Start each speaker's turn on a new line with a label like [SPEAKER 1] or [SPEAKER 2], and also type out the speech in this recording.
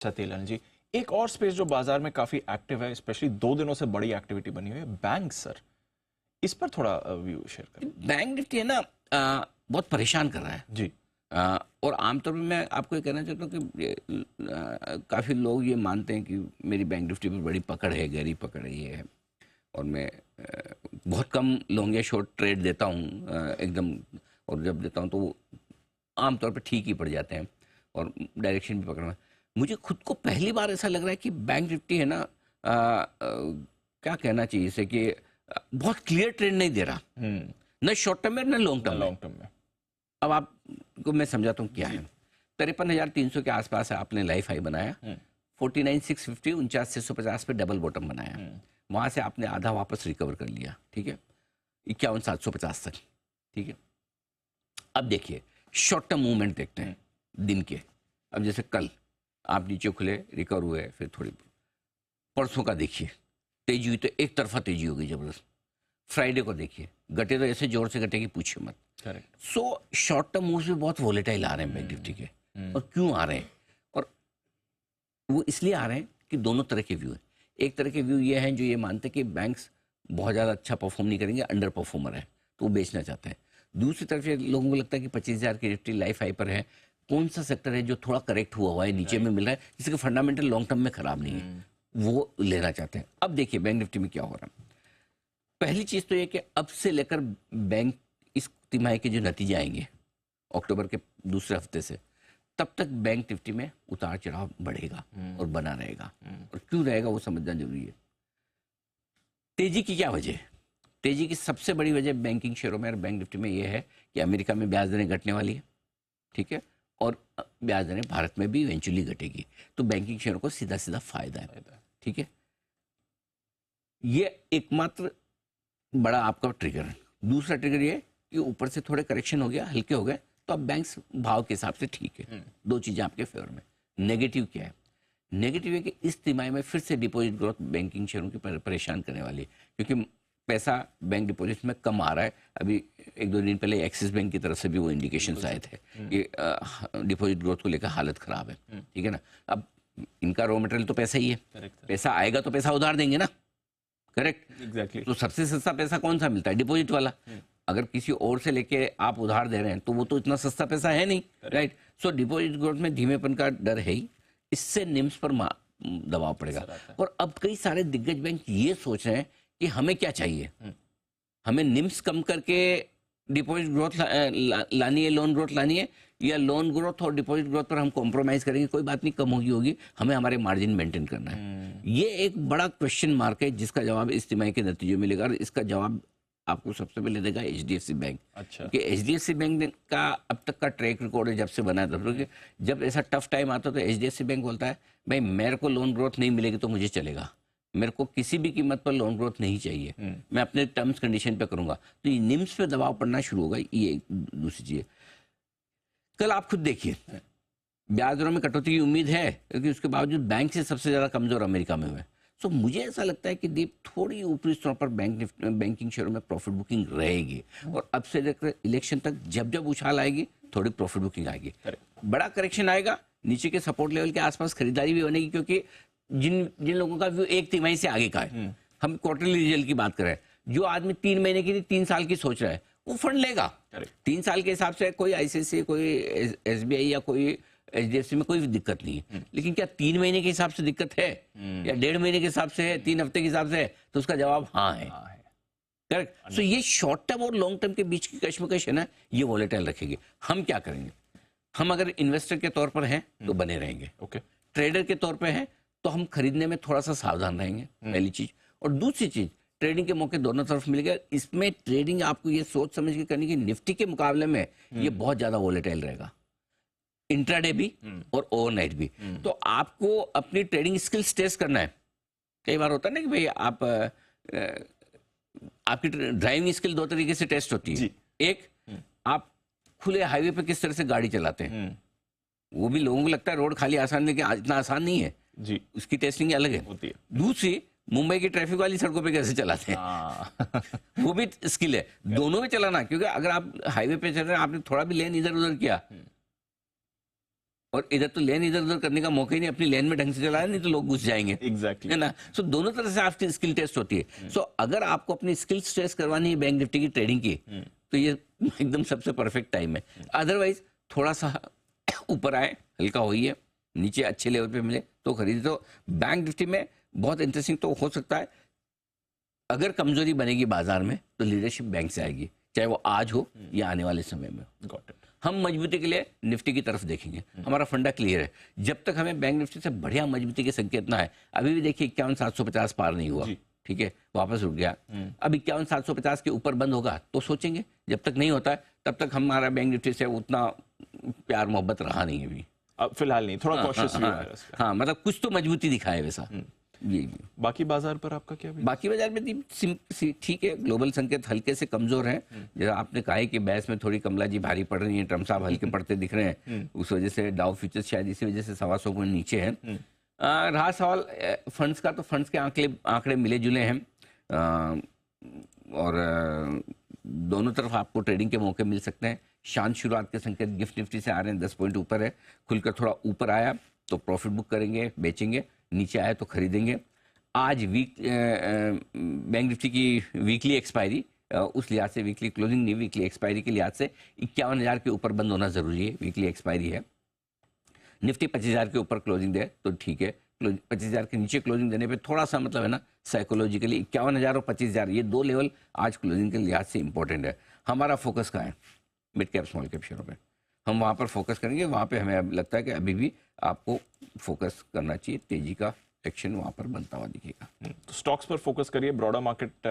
[SPEAKER 1] अच्छा तेलन जी, एक और स्पेस जो बाजार में काफी एक्टिव है, स्पेशली 2 दिनों से बड़ी एक्टिविटी बनी हुई है, बैंक सर। इस पर थोड़ा व्यू शेयर करें।
[SPEAKER 2] बैंक निफ्टी है ना, बहुत परेशान कर रहा है।
[SPEAKER 1] जी।
[SPEAKER 2] और आमतौर पे मैं आपको ये कहना चाहता हूँ कि काफ़ी लोग ये मानते हैं कि मेरी बैंक निफ्टी पर बड़ी पकड़ है, गहरी पकड़ है, ये है। और मैं बहुत कम लॉन्ग या शॉर्ट ट्रेड देता हूँ एकदम। और जब देता हूँ तो वो आमतौर पे ठीक ही पड़ जाते हैं और डायरेक्शन भी पकड़ना। मुझे खुद को पहली बार ऐसा लग रहा है कि बैंक निफ्टी है ना, क्या कहना चाहिए इसे, कि बहुत क्लियर ट्रेंड नहीं दे रहा, न शॉर्ट टर्म में न लॉन्ग टर्म
[SPEAKER 1] में।
[SPEAKER 2] अब आपको मैं समझाता हूँ क्या है। 53,300 के आसपास है, आपने लाइफ हाई बनाया। 49,650 49,650 पे डबल बॉटम बनाया। वहां से आपने आधा वापस रिकवर कर लिया, ठीक है, 51,750 तक, ठीक है। अब देखिए शॉर्ट टर्म मूवमेंट देखते हैं दिन के। अब जैसे कल आप नीचे खुले, रिकवर हुए, फिर थोड़ी परसों का देखिए तेजी हुई तो एक तरफा तेजी हो गई जबरदस्त। फ्राइडे को देखिए घटे तो ऐसे जोर से घटे कि पूछिए मत।
[SPEAKER 1] Correct.
[SPEAKER 2] So short term moves भी बहुत वोलेटाइल आ रहे हैं बैंक निफ्टी के। और क्यों आ रहे हैं? और वो इसलिए आ रहे हैं कि दोनों तरह के व्यू है। एक तरह के व्यू ये हैं जो ये मानते हैं कि बैंक्स बहुत ज़्यादा अच्छा परफॉर्म नहीं करेंगे, अंडर परफॉर्मर है, तो वो बेचना चाहते हैं। दूसरी तरफ ये लोगों को लगता है कि 25,000 की निफ्टी लाइफ हाई पर है, कौन सा सेक्टर है जो थोड़ा करेक्ट हुआ है, नीचे में मिल रहा है, जिसके फंडामेंटल लॉन्ग टर्म में खराब नहीं है, वो लेना चाहते हैं। अब देखिए बैंक निफ्टी में क्या हो रहा है। पहली चीज तो ये कि अब से लेकर बैंक इस तिमाही के जो नतीजे आएंगे अक्टूबर के दूसरे हफ्ते से, तब तक बैंक निफ्टी में उतार चढ़ाव बढ़ेगा और बना रहेगा। और क्यों रहेगा वो समझना जरूरी है। तेजी की क्या वजह है? तेजी की सबसे बड़ी वजह बैंकिंग शेयरों में और बैंक निफ्टी में यह है कि अमेरिका में ब्याज दरें घटने वाली है, ठीक है, और ब्याज दरें भारत में भी इवेंचुअली घटेगी, तो बैंकिंग शेयरों को सीधा सीधा फायदा है, ठीक है। ये एकमात्र बड़ा आपका ट्रिगर है। दूसरा ट्रिगर ये कि ऊपर से थोड़े करेक्शन हो गया, हल्के हो गए, तो अब बैंक्स भाव के हिसाब से ठीक है। दो चीजें आपके फेवर में। नेगेटिव क्या है? नेगेटिव है कि इस तिमाही में फिर से डिपॉजिट ग्रोथ बैंकिंग शेयरों की परेशान करने वाली है, क्योंकि पैसा बैंक डिपॉजिट में कम आ रहा है। अभी एक दो दिन पहले एक्सिस बैंक की तरफ से भी वो इंडिकेशन आए थे कि डिपॉजिट ग्रोथ को लेकर हालत खराब है, ठीक है ना। अब इनका रॉ मटेरियल तो पैसा ही है, पैसा आएगा तो पैसा उधार देंगे ना, करेक्ट,
[SPEAKER 1] एग्जैक्टली।
[SPEAKER 2] तो सबसे सस्ता पैसा कौन सा मिलता है? डिपॉजिट वाला। अगर किसी और से लेके आप उधार दे रहे हैं तो वो तो इतना सस्ता पैसा है नहीं, राइट। सो डिपॉजिट ग्रोथ में धीमेपन का डर है ही, इससे निम्स पर दबाव पड़ेगा। और अब कई सारे दिग्गज बैंक ये सोच रहे हैं कि हमें क्या चाहिए, हमें निम्स कम करके डिपॉजिट ग्रोथ लानी है, लोन ग्रोथ लानी है, या लोन ग्रोथ और डिपॉजिट ग्रोथ पर हम कॉम्प्रोमाइज करेंगे, कोई बात नहीं, कम होगी, हमें हमारे मार्जिन मेंटेन करना है। ये एक बड़ा क्वेश्चन मार्क है जिसका जवाब इस तिमाही के नतीजों में मिलेगा। और इसका जवाब आपको सबसे पहले देगा एचडीएफसी बैंक।
[SPEAKER 1] अच्छा।
[SPEAKER 2] कि एचडीएफसी बैंक का अब तक का ट्रैक रिकॉर्ड है जब से बना था, क्योंकि जब ऐसा टफ टाइम आता तो एचडीएफसी बैंक बोलता है भाई मेरे को लोन ग्रोथ नहीं मिलेगी तो मुझे चलेगा, मेरे को किसी भी कीमत पर लोन ग्रोथ नहीं चाहिए, मैं अपने टर्म्स कंडीशन पे करूंगा। तो ये निम्स पे दबाव पड़ना शुरू होगा, ये दूसरी चीज। कल आप खुद देखिए ब्याज दरों में कटौती की उम्मीद है, क्योंकि उसके बावजूद बैंक से सबसे ज्यादा कमजोर अमेरिका में हुए। सो मुझे ऐसा लगता है कि दीप थोड़ी ऊपरी स्तर पर बैंकिंग शेयरों में प्रॉफिट बुकिंग रहेगी, और अब से लेकर इलेक्शन तक जब जब उछाल आएगी थोड़ी प्रॉफिट बुकिंग आएगी, बड़ा करेक्शन आएगा, नीचे के सपोर्ट लेवल के आसपास खरीदारी भी बनेगी, क्योंकि जिन लोगों का व्यू एक तिमाही से आगे का है, हम क्वार्टरली रिजल्ट की बात कर रहे हैं, जो आदमी 3 महीने की 3 साल की सोच रहा है वो फंड लेगा 3 साल के हिसाब से। कोई आईसीआईसीआई, कोई एसबीआई या कोई एचडीएफसी में कोई दिक्कत नहीं है, लेकिन क्या 3 महीने के हिसाब से दिक्कत है या 1.5 महीने के हिसाब से है, 3 हफ्ते के हिसाब से है? तो उसका जवाब हाँ है, करेक्ट। सो ये शॉर्ट टर्म और लॉन्ग टर्म के बीच की कश्मकश है ना, ये वॉलेटाइल रखेगी। हम क्या करेंगे? हम अगर इन्वेस्टर के तौर पर हैं तो बने रहेंगे, ओके। ट्रेडर के तौर पर हैं तो हम खरीदने में थोड़ा सा सावधान रहेंगे, पहली चीज। और दूसरी चीज, ट्रेडिंग के मौके दोनों तरफ मिल गए। इसमें ट्रेडिंग आपको ये सोच समझ के करनी कि निफ्टी के मुकाबले में ये बहुत ज्यादा वॉलेटाइल रहेगा, इंट्राडे भी और ओवरनाइट भी। तो आपको अपनी ट्रेडिंग स्किल्स टेस्ट करना है। कई बार होता है ना कि भाई आप आपकी ड्राइविंग स्किल 2 तरीके से टेस्ट होती है। एक, आप खुले हाईवे पे किस तरह से गाड़ी चलाते हैं, वो भी लोगों को लगता है रोड खाली आसान, लेकिन इतना आसान नहीं है जी, उसकी टेस्टिंग अलग है, होती है। दूसरी, मुंबई की ट्रैफिक वाली सड़कों पे कैसे चलाते हैं वो भी स्किल है। दोनों में चलाना, क्योंकि अगर आप हाईवे पे चल रहे हैं, आपने थोड़ा भी लेन इधर उधर किया और इधर तो लेन इधर उधर करने का मौका ही नहीं, अपनी लेन में ढंग से चलाया नहीं तो लोग घुस जाएंगे,
[SPEAKER 1] एग्जैक्टली
[SPEAKER 2] है ना। सो दोनों तरह से आपकी स्किल टेस्ट होती है। सो अगर आपको अपनी स्किल टेस्ट करवानी है बैंक निफ्टी की ट्रेडिंग की, तो ये एकदम सबसे परफेक्ट टाइम है। अदरवाइज थोड़ा सा ऊपर आए, हल्का होई है, नीचे अच्छे लेवल पे मिले तो खरीदे। तो बैंक निफ्टी में बहुत इंटरेस्टिंग तो हो सकता है, अगर कमजोरी बनेगी बाजार में तो लीडरशिप बैंक से आएगी, चाहे वो आज हो या आने वाले समय में।
[SPEAKER 1] Got it.
[SPEAKER 2] हम मजबूती के लिए निफ्टी की तरफ देखेंगे, हमारा फंडा क्लियर है। जब तक हमें बैंक निफ्टी से बढ़िया मजबूती के संकेत ना है, अभी भी देखिए 51,750 पार नहीं हुआ, ठीक है, वापस रुक गया। अब 51,750 के ऊपर बंद होगा तो सोचेंगे, जब तक नहीं होता है तब तक हमारा बैंक निफ्टी से उतना प्यार मोहब्बत रहा नहीं है अभी।
[SPEAKER 1] अब फिलहाल नहीं, थोड़ा कॉशियस भी है इसका।
[SPEAKER 2] हाँ, मतलब कुछ तो मजबूती दिखाए वैसा। ये
[SPEAKER 1] बाकी बाजार पर आपका क्या भी?
[SPEAKER 2] बाकी बाजार में ठीक है, ग्लोबल संकेत हल्के से कमजोर है। जैसा आपने कहा है कि बैस में थोड़ी कमला जी भारी पड़ रही है, ट्रम्प साहब हल्के पड़ते दिख रहे हैं, उस वजह से डाउ फ्यूचर्स शायद इसी वजह से 125 पॉइंट नीचे है। रहा सवाल फंड्स का, तो फंड्स के आंकड़े मिले जुले हैं, और दोनों तरफ आपको ट्रेडिंग के मौके मिल सकते हैं। शांत शुरुआत के संकेत गिफ्ट निफ्टी से आ रहे हैं, 10 पॉइंट ऊपर है, खुलकर थोड़ा ऊपर आया तो प्रॉफिट बुक करेंगे, बेचेंगे, नीचे आया तो खरीदेंगे। आज बैंक निफ्टी की वीकली एक्सपायरी, उस लिहाज से वीकली क्लोजिंग नहीं, वीकली एक्सपायरी के लिहाज से 51,000 के ऊपर बंद होना जरूरी है, वीकली एक्सपायरी है। निफ्टी 25,000 के ऊपर क्लोजिंग दे तो ठीक है, 25,000 के नीचे क्लोजिंग देने पे थोड़ा सा मतलब है ना, साइकोलॉजिकली 51,000 और 25,000 ये दो लेवल आज क्लोजिंग के लिहाज से इंपॉर्टेंट है। हमारा फोकस कहाँ है? मिड कैप स्मॉल कैप शेयरों पे हम वहाँ पर फोकस करेंगे। वहाँ पे हमें अब लगता है कि अभी भी आपको फोकस करना चाहिए, तेजी का एक्शन वहाँ पर बनता हुआ दिखेगा।
[SPEAKER 1] तो स्टॉक्स पर फोकस करिए, ब्रॉडर मार्केट